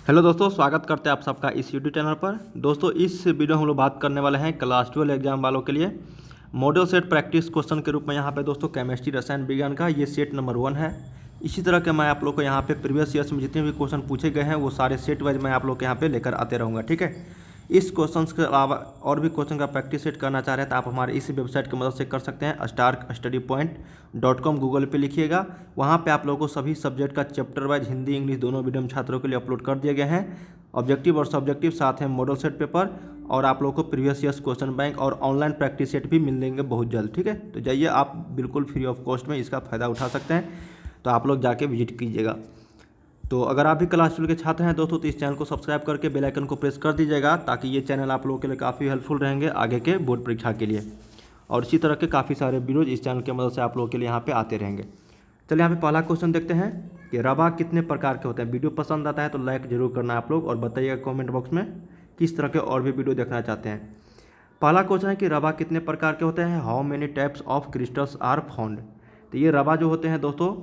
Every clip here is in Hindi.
हेलो दोस्तों, स्वागत करते हैं आप सबका इस यूट्यूब चैनल पर। दोस्तों, इस वीडियो में हम लोग बात करने वाले हैं क्लास 12 एग्जाम वालों के लिए मॉडल सेट प्रैक्टिस क्वेश्चन के रूप में। यहाँ पे दोस्तों केमिस्ट्री रसायन विज्ञान का ये सेट नंबर 1 है। इसी तरह के मैं आप लोग को यहाँ पे प्रीवियस ईयर्स में जितने भी क्वेश्चन पूछे गए हैं वो सारे सेट वाइज मैं आप लोग के यहाँ पे लेकर आते रहूँगा, ठीक है। इस क्वेश्चन के अलावा और भी क्वेश्चन का प्रैक्टिस सेट करना चाह रहे हैं तो आप हमारे इस वेबसाइट की मदद से कर सकते हैं। starkstudypoint.com गूगल पे लिखिएगा, वहाँ पे आप लोगों को सभी सब्जेक्ट का चैप्टर वाइज हिंदी इंग्लिश दोनों मीडियम छात्रों के लिए अपलोड कर दिए गए हैं। ऑब्जेक्टिव और सब्जेक्टिव साथ हैं मॉडल सेट पेपर, और आप लोगों को प्रीवियस ईयर्स क्वेश्चन बैंक और ऑनलाइन प्रैक्टिस सेट भी मिल लेंगे बहुत जल्द, ठीक है। तो जाइए, आप बिल्कुल फ्री ऑफ कॉस्ट में इसका फ़ायदा उठा सकते हैं, तो आप लोग जाके विजिट कीजिएगा। तो अगर आप भी क्लास 12 के छात्र हैं दोस्तों, तो इस चैनल को सब्सक्राइब करके बेल आइकन को प्रेस कर दीजिएगा, ताकि ये चैनल आप लोगों के लिए काफ़ी हेल्पफुल रहेंगे आगे के बोर्ड परीक्षा के लिए। और इसी तरह के काफ़ी सारे वीडियोज इस चैनल की मदद से आप लोगों के लिए यहाँ पे आते रहेंगे। चलिए यहाँ पे पहला क्वेश्चन देखते हैं कि रवा कितने प्रकार के होते हैं। वीडियो पसंद आता है तो लाइक जरूर करना आप लोग, और बताइएगा कमेंट बॉक्स में किस तरह के और भी वीडियो देखना चाहते हैं। पहला क्वेश्चन है कि रवा कितने प्रकार के होते हैं। How many types of crystals are found. तो ये रवा जो होते हैं दोस्तों,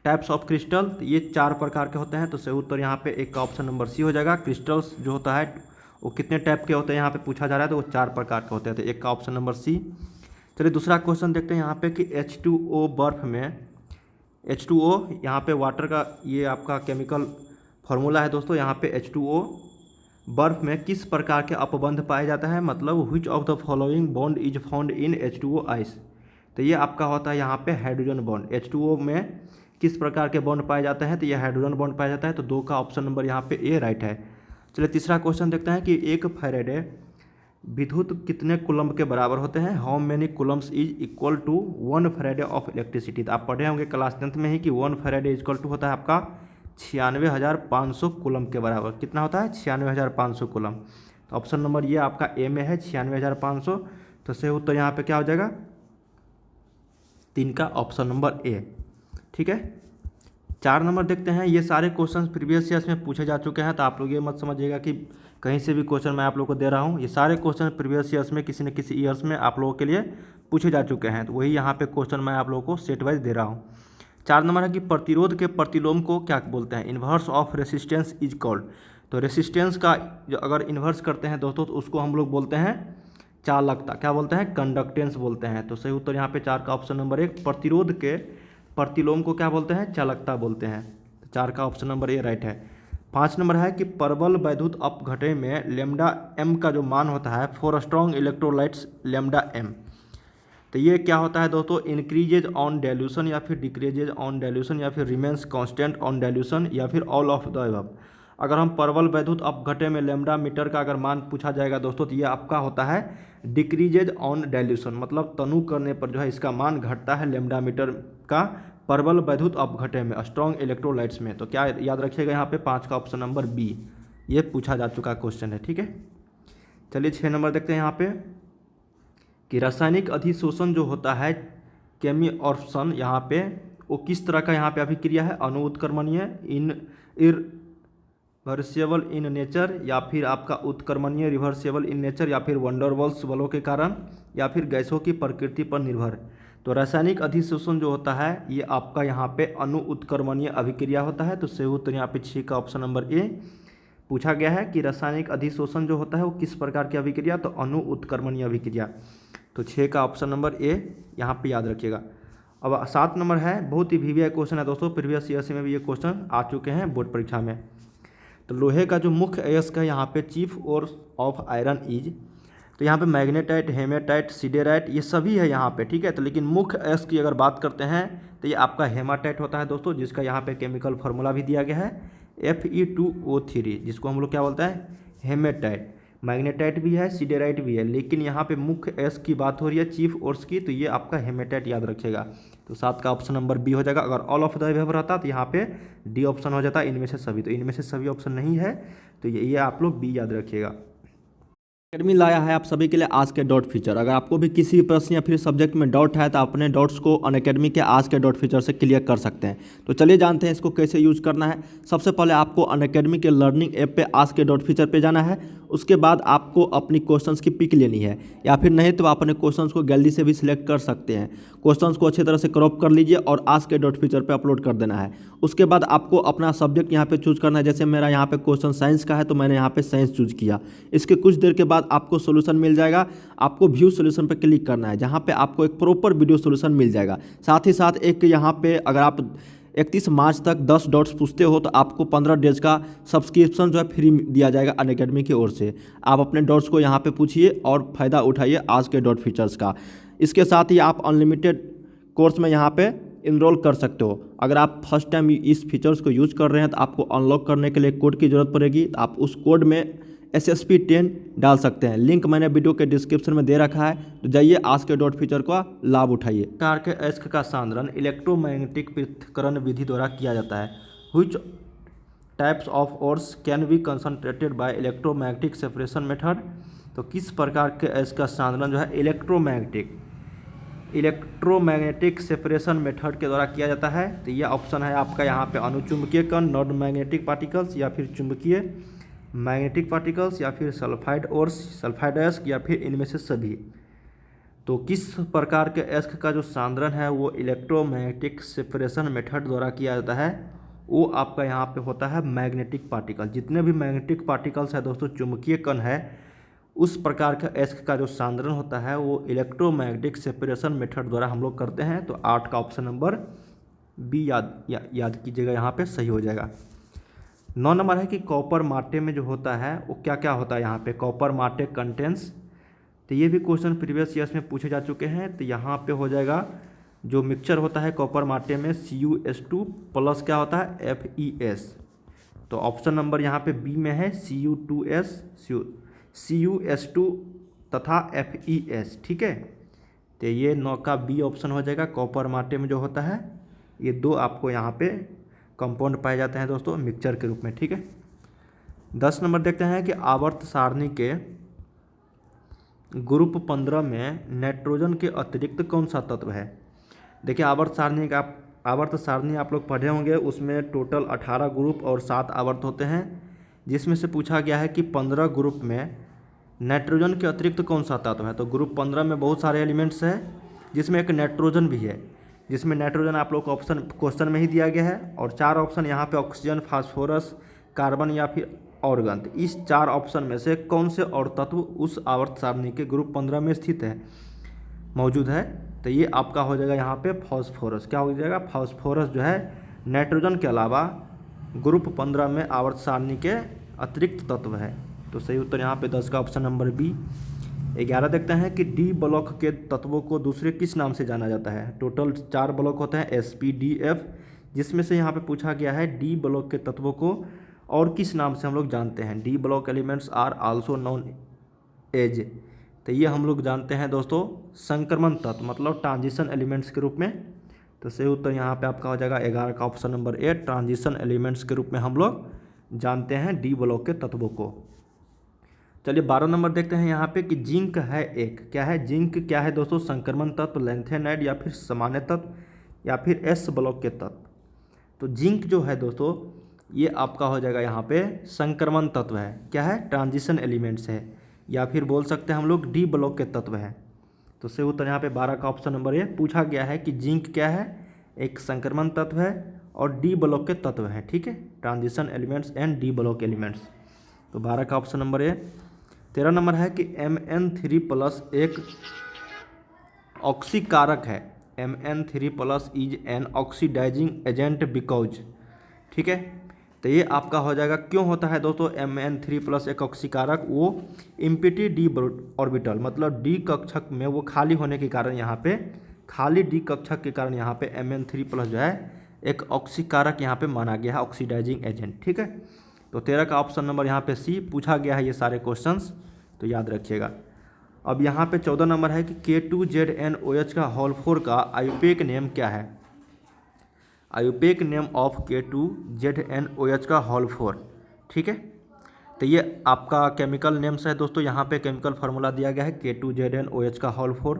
टाइप्स ऑफ क्रिस्टल, तो ये 4 प्रकार के होते हैं। तो सही उत्तर यहाँ पे एक का ऑप्शन नंबर सी हो जाएगा। क्रिस्टल्स जो होता है वो कितने टाइप के होते हैं यहाँ पे पूछा जा रहा है, तो वो 4 प्रकार के होते हैं, तो एक का ऑप्शन नंबर सी। चलिए दूसरा क्वेश्चन देखते हैं यहाँ पे कि H2O बर्फ में, H2O यहाँ पे वाटर का ये आपका केमिकल फार्मूला है दोस्तों। यहाँ पे H2O बर्फ में किस प्रकार के अपबंध पाया जाता है, मतलब which of the following bond is found in H2O ice. तो ये आपका होता है यहाँ पे हाइड्रोजन बॉन्ड। H2O में किस प्रकार के बॉन्ड पाए जाते हैं, तो ये हाइड्रोजन बॉन्ड पाया जाता है, तो 2 का ऑप्शन नंबर यहाँ पे ए राइट है। चलिए तीसरा क्वेश्चन देखते हैं कि एक फैराडे विद्युत कितने कूलम्ब के बराबर होते हैं। How many coulombs is equal to 1 faraday of electricity. तो आप पढ़े होंगे क्लास 10th में ही कि 1 फैराडे इक्वल टू होता है आपका 96,500 कूलम्ब के बराबर। कितना होता है, 96,500 कूलम्ब। तो ऑप्शन नंबर ये आपका ए में है 96,500। तो सही उत्तर यहाँ पे क्या हो जाएगा, 3 का ऑप्शन नंबर ए, ठीक है। 4 नंबर देखते हैं। ये सारे क्वेश्चन प्रीवियस ईयर्स में पूछे जा चुके हैं, तो आप लोग ये मत समझिएगा कि कहीं से भी क्वेश्चन मैं आप लोग को दे रहा हूँ। ये सारे क्वेश्चन प्रीवियस ईयर्स में किसी न किसी ईयर्स में आप लोगों के लिए पूछे जा चुके हैं, तो वही यहाँ पे क्वेश्चन मैं आप लोगों को सेट वाइज दे रहा हूँ। 4 नंबर है कि प्रतिरोध के प्रतिलोम को क्या बोलते हैं। Inverse of resistance is called. तो रेसिस्टेंस का जो अगर इन्वर्स करते हैं दोस्तों, तो उसको हम लोग बोलते हैं चालकता। क्या बोलते हैं, कंडक्टेंस बोलते हैं। तो सही उत्तर यहाँ पे 4 का ऑप्शन नंबर 1, प्रतिरोध के प्रतिलोम को क्या बोलते हैं, चालकता बोलते हैं। तो 4 का ऑप्शन नंबर ए राइट है। 5 नंबर है कि परवल वैद्युत अपघटन में लेमडा एम का जो मान होता है for strong electrolytes lambda M. तो ये क्या होता है दोस्तों, इंक्रीजेज ऑन डाइल्यूशन या फिर डिक्रीजेज ऑन डाइल्यूशन या फिर रिमेंस कांस्टेंट ऑन डाइल्यूशन या फिर ऑल ऑफ द अबव। अगर हम परवल वैद्युत अपघटन में लेमडा मीटर का अगर मान पूछा जाएगा दोस्तों, तो ये आपका होता है डिक्रीजेज ऑन डाइल्यूशन, मतलब तनु करने पर जो है इसका मान घटता है लेमडा मीटर का परवल वैद्युत अपघटन में स्ट्रॉन्ग इलेक्ट्रोलाइट्स में। तो क्या याद रखिएगा यहाँ पे 5 का ऑप्शन नंबर बी, ये पूछा जा चुका क्वेश्चन है, ठीक है। चलिए 6 नंबर देखते हैं यहाँ पे कि रासायनिक अधिशोषण जो होता है केमिअब्सॉर्प्शन, यहाँ पे वो किस तरह का यहाँ पे अभिक्रिया है। अनुत्क्रमणीय, रिवर्सिबल इन नेचर, या फिर आपका उत्क्रमणीय रिवर्सिबल इन नेचर, या फिर वंडरवॉल्स बलों के कारण, या फिर गैसों की प्रकृति पर निर्भर। तो रासायनिक अधिशोषण जो होता है ये आपका यहाँ पे अनुत्क्रमणीय अभिक्रिया होता है। तो सही उत्तर यहाँ पे 6 का ऑप्शन नंबर ए पूछा गया है कि रासायनिक अधिशोषण जो होता है वो किस प्रकार की अभिक्रिया, तो अनुत्क्रमणीय अभिक्रिया। तो 6 का ऑप्शन नंबर ए यहाँ पे याद रखिएगा। अब 7 नंबर है, बहुत ही वीवीआई क्वेश्चन है दोस्तों, प्रीवियस ईयर में भी ये क्वेश्चन आ चुके हैं बोर्ड परीक्षा में। तो लोहे का जो मुख्य अयस्क है यहाँ पे chief ore of iron is. तो यहाँ पे मैग्नेटाइट, हेमाटाइट, सिडेराइट ये सभी है यहाँ पे, ठीक है। तो लेकिन मुख्य अयस्क की अगर बात करते हैं तो ये आपका हेमाटाइट होता है दोस्तों, जिसका यहाँ पे केमिकल फार्मूला भी दिया गया है Fe2O3, जिसको हम लोग क्या बोलते हैं, हेमेटाइट। मैग्नेटाइट भी है, सिडेराइट भी है, लेकिन यहाँ पे मुख्य अयस्क की बात हो रही है चीफ ओर्स की, तो ये आपका हेमेटाइट याद रखिएगा। तो 7 का ऑप्शन नंबर बी हो जाएगा। अगर ऑल ऑफ द अबव रहता तो यहाँ पे डी ऑप्शन हो जाता, इनमें से सभी। तो इनमें से सभी ऑप्शन नहीं है, तो ये आप लोग बी याद रखिएगा। अकेडमी लाया है आप सभी के लिए आज के डॉट फीचर। अगर आपको भी किसी प्रश्न या फिर सब्जेक्ट में डाउट है तो अपने डाउट्स को अनअकैडमी के आज के डॉट फीचर से क्लियर कर सकते हैं। तो चलिए जानते हैं इसको कैसे यूज करना है। सबसे पहले आपको अनअकैडमी के लर्निंग ऐप पे आज के डॉट फीचर पे जाना है। उसके बाद आपको अपनी क्वेश्चंस की पिक लेनी है, या फिर नहीं तो आप अपने क्वेश्चंस को गैलरी से भी सिलेक्ट कर सकते हैं। क्वेश्चंस को अच्छी तरह से क्रॉप कर लीजिए और आज के डॉट फीचर पे अपलोड कर देना है। उसके बाद आपको अपना सब्जेक्ट यहाँ पे चूज करना है। जैसे मेरा यहाँ पे क्वेश्चन साइंस का है तो मैंने यहाँ पे साइंस चूज किया। इसके कुछ देर के बाद आपको सोल्यूशन मिल जाएगा। आपको व्यू सोल्यूशन पे क्लिक करना है, जहाँ पे आपको एक प्रॉपर वीडियो सोल्यूशन मिल जाएगा। साथ ही साथ एक यहाँ पे अगर आप 31 मार्च तक 10 डॉट्स पूछते हो तो आपको 15 डेज का सब्सक्रिप्शन जो है फ्री दिया जाएगा अनअकैडमी की ओर से। आप अपने डॉट्स को यहाँ पे पूछिए और फ़ायदा उठाइए आज के डॉट फीचर्स का। इसके साथ ही आप अनलिमिटेड कोर्स में यहाँ पे इनरोल कर सकते हो। अगर आप फर्स्ट टाइम इस फीचर्स को यूज़ कर रहे हैं तो आपको अनलॉक करने के लिए कोड की ज़रूरत पड़ेगी। तो आप उस कोड में SSP10 डाल सकते हैं। लिंक मैंने वीडियो के डिस्क्रिप्शन में दे रखा है, तो जाइए आज के डॉट फीचर का लाभ उठाइए। कार के अयस्क का सांद्रण इलेक्ट्रोमैग्नेटिक पृथक्करण विधि द्वारा किया जाता है। Which types of ores can be concentrated by electromagnetic separation method. तो किस प्रकार के अयस्क का सांद्रण जो है इलेक्ट्रोमैग्नेटिक सेपरेशन मेथड के द्वारा किया जाता है। तो यह ऑप्शन है आपका यहाँ पे अनुचुंबकीय कण नॉन मैग्नेटिक पार्टिकल्स, या फिर चुंबकीय मैग्नेटिक पार्टिकल्स, या फिर सल्फाइड और सल्फाइड अयस्क, या फिर इनमें से सभी। तो किस प्रकार के अयस्क का जो सांद्रण है वो इलेक्ट्रोमैग्नेटिक सेपरेशन मेथड द्वारा किया जाता है, वो आपका यहाँ पे होता है मैग्नेटिक पार्टिकल। जितने भी मैग्नेटिक पार्टिकल्स है दोस्तों, चुंबकीय कण है, उस प्रकार के अयस्क का जो सांद्रण होता है वो इलेक्ट्रोमैग्नेटिक सेपरेशन मेथड द्वारा हम लोग करते हैं। तो 8 का ऑप्शन नंबर बी याद कीजिएगा, यहाँ पे सही हो जाएगा। 9 नंबर है कि कॉपर माटे में जो होता है वो क्या क्या होता है। यहाँ पे कॉपर माटे कंटेंट्स, तो ये भी क्वेश्चन प्रीवियस ईयर्स में पूछे जा चुके हैं। तो यहाँ पे हो जाएगा जो मिक्सचर होता है कॉपर माटे में CuS2 प्लस क्या होता है FeS। तो ऑप्शन नंबर यहाँ पे बी में है CuS2 तथा FeS। ठीक है, तो ये 9 का बी ऑप्शन हो जाएगा। कॉपर माटे में जो होता है ये दो आपको यहाँ पे कंपाउंड पाए जाते हैं दोस्तों मिक्सचर के रूप में। ठीक है, 10 नंबर देखते हैं कि आवर्त सारणी के ग्रुप 15 में नाइट्रोजन के अतिरिक्त कौन सा तत्व है। देखिए आवर्त सारणी आप लोग पढ़े होंगे, उसमें टोटल 18 ग्रुप और 7 आवर्त होते हैं, जिसमें से पूछा गया है कि 15 ग्रुप में नाइट्रोजन के अतिरिक्त कौन सा तत्व है। तो ग्रुप 15 में बहुत सारे एलिमेंट्स हैं, जिसमें एक नाइट्रोजन भी है, जिसमें नाइट्रोजन आप लोग को ऑप्शन क्वेश्चन में ही दिया गया है। और 4 ऑप्शन यहाँ पे ऑक्सीजन, फास्फोरस, कार्बन या फिर ऑर्गन। इस 4 ऑप्शन में से कौन से और तत्व उस आवर्त सारणी के ग्रुप 15 में स्थित है, मौजूद है। तो ये आपका हो जाएगा यहाँ पे फास्फोरस। क्या हो जाएगा, फास्फोरस जो है नाइट्रोजन के अलावा ग्रुप 15 में आवर्त सारणी के अतिरिक्त तत्व है। तो सही उत्तर यहाँ पे 10 का ऑप्शन नंबर बी। 11 देखते हैं कि डी ब्लॉक के तत्वों को दूसरे किस नाम से जाना जाता है। टोटल 4 ब्लॉक होते हैं SPDF, जिसमें से यहाँ पे पूछा गया है डी ब्लॉक के तत्वों को और किस नाम से हम लोग जानते हैं। D block elements are also known as, तो ये हम लोग जानते हैं दोस्तों संक्रमण तत्व, मतलब ट्रांजिशन एलिमेंट्स के रूप में। तो सही उत्तर यहाँ पे आपका हो जाएगा 11 का option number A. Transition elements के रूप में हम लोग जानते हैं डी ब्लॉक के तत्वों को। चलिए 12 नंबर देखते हैं यहाँ पे कि जिंक है एक, क्या है जिंक, क्या है दोस्तों संक्रमण तत्व, लैंथेनाइड या फिर सामान्य तत्व या फिर S ब्लॉक के तत्व। तो जिंक जो है दोस्तों ये आपका हो जाएगा यहाँ पे संक्रमण तत्व है, क्या है ट्रांजिशन एलिमेंट्स है, या फिर बोल सकते हैं हम लोग डी ब्लॉक के तत्व है। तो सही उत्तर यहाँ पे 12 का ऑप्शन नंबर ए। पूछा गया है कि जिंक क्या है, एक संक्रमण तत्व है और डी ब्लॉक के तत्व है। ठीक है, transition elements and D block elements. तो 12 का ऑप्शन नंबर ए। 13 नंबर है कि Mn3+ एक ऑक्सीकारक है। Mn3+ is an oxidising agent because. ठीक है, तो ये आपका हो जाएगा क्यों होता है दोस्तों Mn3+ एक ऑक्सीकारक, वो इम्पिटी डी ऑर्बिटल, मतलब डी कक्षक में वो खाली होने के कारण, यहाँ पे खाली डी कक्षक के कारण यहाँ पे Mn3+ जो है एक ऑक्सीकारक यहाँ पे माना गया है, ऑक्सीडाइजिंग एजेंट। ठीक है, तो 13 का ऑप्शन नंबर यहाँ पे सी। पूछा गया है ये सारे क्वेश्चंस, तो याद रखिएगा। अब यहाँ पे 14 नंबर है कि K2ZnOH का होल 4 का आयुपेक नेम क्या है। आयुपेक नेम ऑफ K2ZnOH का होल 4। ठीक है, तो ये आपका केमिकल नेम्स है दोस्तों। यहाँ पे केमिकल फार्मूला दिया गया है K2ZnOH का होल 4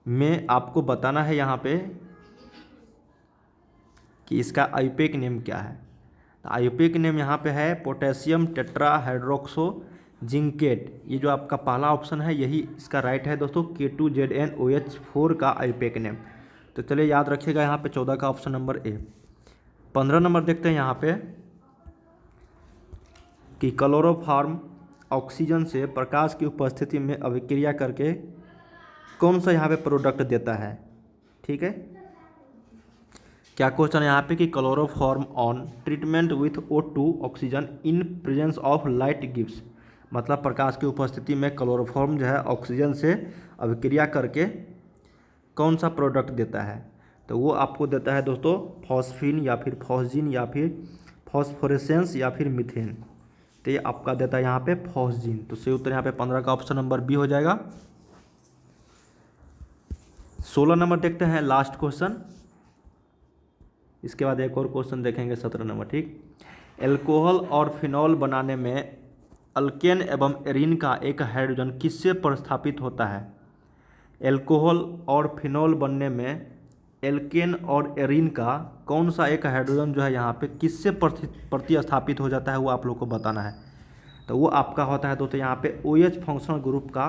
में आपको बताना है यहाँ पे कि इसका आईयूपीएक नेम क्या है। तो आईयूपीएक नेम यहाँ पे है पोटेशियम टेट्राहाइड्रोक्सो जिंकेट। ये जो आपका पहला ऑप्शन है यही इसका राइट है दोस्तों, K2ZnOH4 का आईयूपीएक नेम। तो चलिए याद रखिएगा यहाँ पे 14 का ऑप्शन नंबर ए। 15 नंबर देखते हैं यहाँ पे कि क्लोरोफॉर्म ऑक्सीजन से प्रकाश की उपस्थिति में अभिक्रिया करके कौन सा यहाँ पे प्रोडक्ट देता है। ठीक है, क्या क्वेश्चन है यहाँ पे कि chloroform on treatment with O2 oxygen in presence of light gives, मतलब प्रकाश की उपस्थिति में क्लोरोफॉर्म जो है ऑक्सीजन से अभिक्रिया करके कौन सा प्रोडक्ट देता है। तो वो आपको देता है दोस्तों फॉस्फिन या फिर फॉस्जिन या फिर फॉस्फोरेसेंस या फिर मीथेन। तो ये आपका देता है यहाँ पे फॉस्जिन। तो सही उत्तर यहाँ पे 15 का ऑप्शन नंबर बी हो जाएगा। 16 नंबर देखते हैं लास्ट क्वेश्चन, इसके बाद एक और क्वेश्चन देखेंगे 17 नंबर। ठीक, एल्कोहल और फिनॉल बनाने में अल्केन एवं एरीन का एक हाइड्रोजन किससे प्रतिस्थापित होता है। एल्कोहल और फिनॉल बनने में एल्केन और एरीन का कौन सा एक हाइड्रोजन जो है यहाँ पे किससे प्रतिस्थापित हो जाता है, वो आप लोग को बताना है। तो वो आपका होता है दोस्तों यहाँ पे OH फंक्शनल ग्रुप का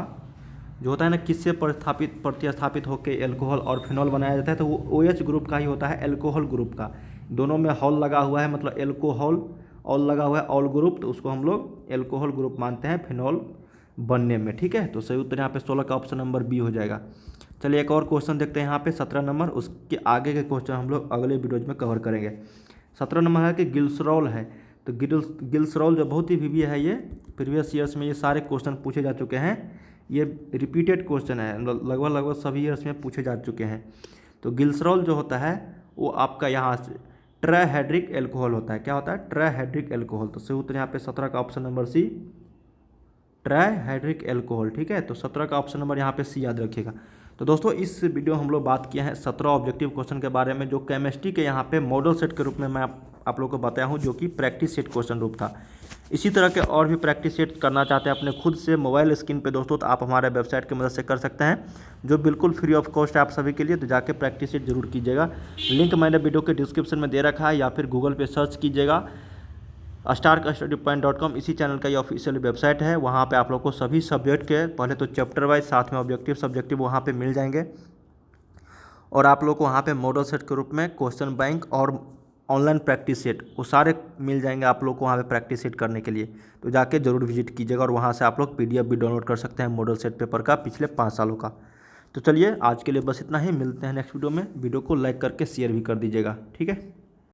जो होता है ना, किससे प्रतिस्थापित होकर एल्कोहल और फिनॉल बनाया जाता है। तो वो OH ग्रुप का ही होता है, एल्कोहल ग्रुप का। दोनों में हॉल लगा हुआ है, मतलब एल्कोहल ऑल लगा हुआ है, ऑल ग्रुप, तो उसको हम लोग एल्कोहल ग्रुप मानते हैं फिनॉल बनने में। ठीक है, तो सही उत्तर यहाँ पे 16 का ऑप्शन नंबर बी हो जाएगा। चलिए एक और क्वेश्चन देखते हैं यहाँ पे 17 नंबर, उसके आगे के क्वेश्चन हम लोग अगले वीडियोज में कवर करेंगे। 17 नंबर है कि ग्लिसरॉल है। तो ग्लिसरॉल जो बहुत ही वीवी है, ये प्रीवियस ईयर्स में ये सारे क्वेश्चन पूछे जा चुके हैं। ये रिपीटेड क्वेश्चन है, लगभग सभी ईयर्स में पूछे जा चुके हैं। तो ग्लिसरॉल जो होता है वो आपका यहाँ से ट्राइहाइड्रिक एल्कोहल होता है। क्या होता है? Trihydric alcohol. तो सही उत्तर यहाँ पे 17 का option number C, trihydric alcohol. ठीक है, तो 17 का ऑप्शन नंबर यहाँ पे सी याद रखिएगा। तो दोस्तों इस वीडियो हम लोग बात किए हैं 17 ऑब्जेक्टिव क्वेश्चन के बारे में, जो केमिस्ट्री के यहाँ पे मॉडल सेट के रूप में मैं आप लोगों को बताया हूँ, जो कि प्रैक्टिस सेट क्वेश्चन रूप था। इसी तरह के और भी प्रैक्टिस सेट करना चाहते हैं अपने खुद से मोबाइल स्क्रीन पे दोस्तों, तो आप हमारे वेबसाइट की मदद से कर सकते हैं, जो बिल्कुल फ्री ऑफ कॉस्ट है आप सभी के लिए। तो जाके प्रैक्टिस सेट जरूर कीजिएगा। लिंक मैंने वीडियो के डिस्क्रिप्शन में दे रखा है, या फिर गूगल पे सर्च कीजिएगा starkstudypoint.com। इसी चैनल का ये ऑफिशियल वेबसाइट है। वहाँ पे आप लोग को सभी सब्जेक्ट के पहले तो चैप्टर वाइज, साथ में ऑब्जेक्टिव सब्जेक्टिव वहाँ पे मिल जाएंगे, और आप लोग को वहाँ पे मॉडल सेट के रूप में क्वेश्चन बैंक और ऑनलाइन प्रैक्टिस सेट वो सारे मिल जाएंगे आप लोग को वहाँ पे प्रैक्टिस सेट करने के लिए। तो जाके जरूर विजिट कीजिएगा, और वहाँ से आप लोग PDF भी डाउनलोड कर सकते हैं मॉडल सेट पेपर का पिछले 5 सालों का। तो चलिए आज के लिए बस इतना ही, मिलते हैं नेक्स्ट वीडियो में। वीडियो को लाइक करके शेयर भी कर दीजिएगा। ठीक है।